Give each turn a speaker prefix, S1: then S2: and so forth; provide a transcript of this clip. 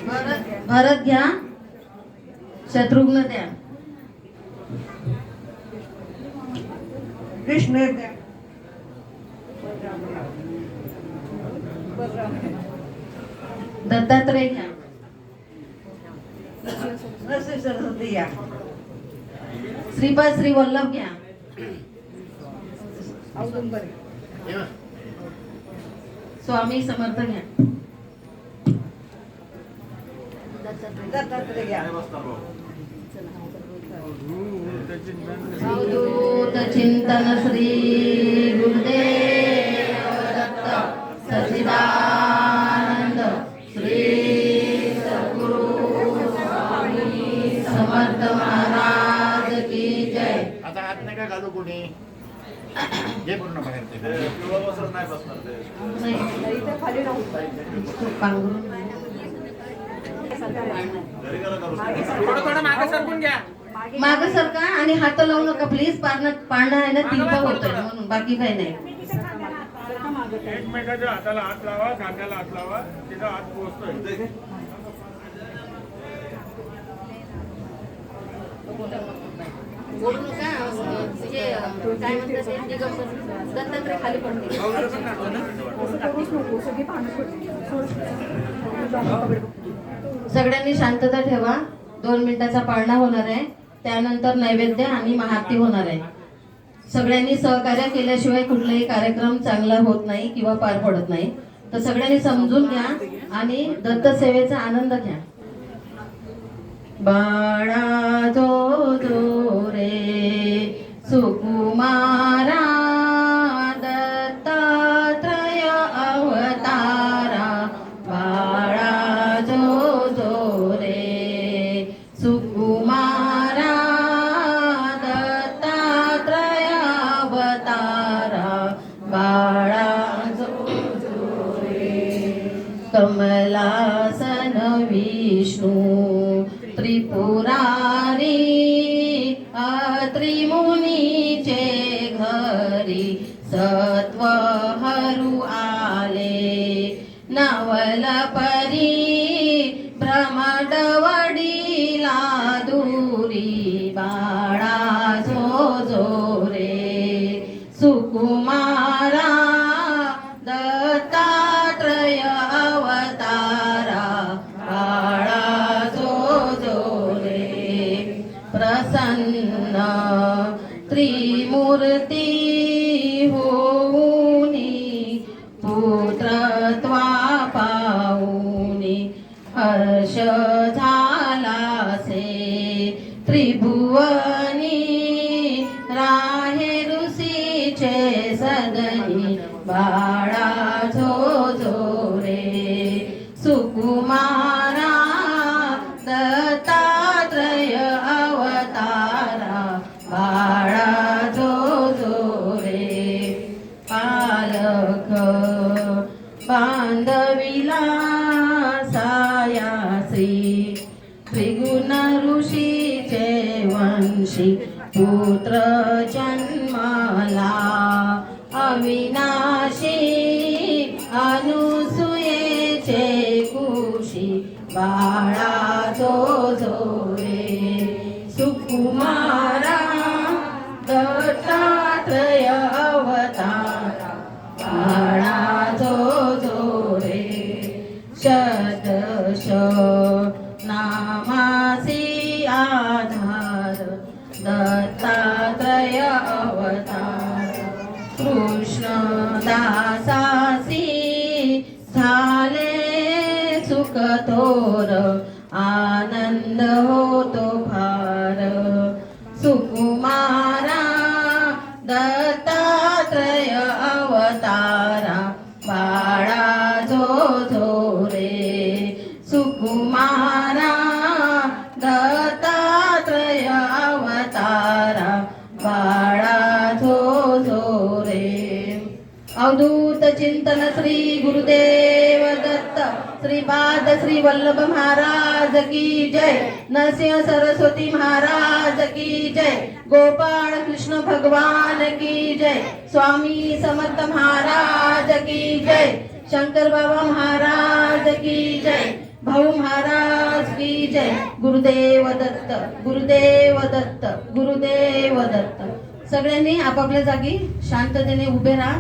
S1: भरत घ्या, शत्रुघ्न द्या,
S2: कृष्ण द्या,
S1: दत्तात्रय घ्या,
S2: नरसिंह सरस्वती या,
S1: श्रीपाद श्री वल्लभ घ्या, स्वामी समर्थ घ्या,
S2: दत्तात्रय घ्या,
S1: अवधूत चिंतन श्री गुरुदेव दत्त सच्चिदानंद श्री सद्गुरु स्वामी समर्थ महाराज की जय.
S3: आता हात नाही का घालू कोणी हे पूर्ण बाहेर ते नाही बसणार ते
S2: खाली राहू,
S1: पांघरून
S3: थोडं मागे सरकून घ्या.
S1: माग सरका आणि हात लावू नका प्लीज. पाळणा आहे ना तिरपा होतोय म्हणून, बाकी काही नाही.
S3: एकमेकाच्या हाताला हात लावा, खांद्याला हात लावा, तिचा हात पोहोचतोय.
S1: बोलू नका म्हणजे काय म्हणतात दत्तात्रय खाली पडते. सगळ्यांनी शांतता ठेवा. 2 मिनिटाचा पाळणा होणार आहे, त्यानंतर नैवेद्य आणि महाआरती होणार आहे. सगळ्यांनी सहकार्य केल्याशिवाय कुठलाही कार्यक्रम चांगला होत नाही किंवा पार पडत नाही. तर सगळ्यांनी समजून घ्या आणि दत्त सेवेचा आनंद घ्या. बाळा जो जो रे सुकुमारा दत्तात्रय अवतारा. बाळा जो जो रे सुकुमारा दत्तात्रय अवतारा. बाळा जो जो रे कमलासन विष्णू त्रिपुरारी त्रिमुनीचे घरी सत्व हरू आले. नवल परी भ्रमडवडीला दुरी. बाळा जो जो रे सुकुमारा दत्तात्रय अवतारा. बाळा जो जो रे प्रसन्न त्रिमूर्ती होऊनी पुत्रत्वा पाऊनी हर्ष झालासे त्रिभुवनी. राहे ऋषीचे सदनी. बाळा जो जो रे सुकुमारा दत्तात्रय अवतारा. बाळा जो जो रे पालक बांधविला सायासी. त्रिगुण ऋषीचे वंशी पुत्र जन्माला. अविनाशी अनुसूयेचे कुशी. बाळा जो जो रे सुकुमारा दत्तात्रय अवतारा. बाळा जो जो रे शतश नामासी आधार. दत्तात्रय अवतार. कृष्ण दासासी झाले सुख थोर. आनंद होतो फार. सुकुमारा दत्तात्रय अवतारा. बाळा जो जो रे सुकुमारा दत्तात्रय अवतारा. बाळा जो जो रे अवधूत चिंतन श्री गुरुदेव दत्त श्रीपाद श्री वल्लभ महाराज की जय. नरसिंह सरस्वती महाराज की जय. गोपाळ कृष्ण भगवान की जय. स्वामी समर्थ महाराज की जय. शंकर बाबा महाराज की जय. भाऊ महाराज की जय. गुरुदेव दत्त, गुरुदेव दत्त, गुरुदेव दत्त. सगळ्यांनी आपापल्या जागी शांततेने उभे राहा.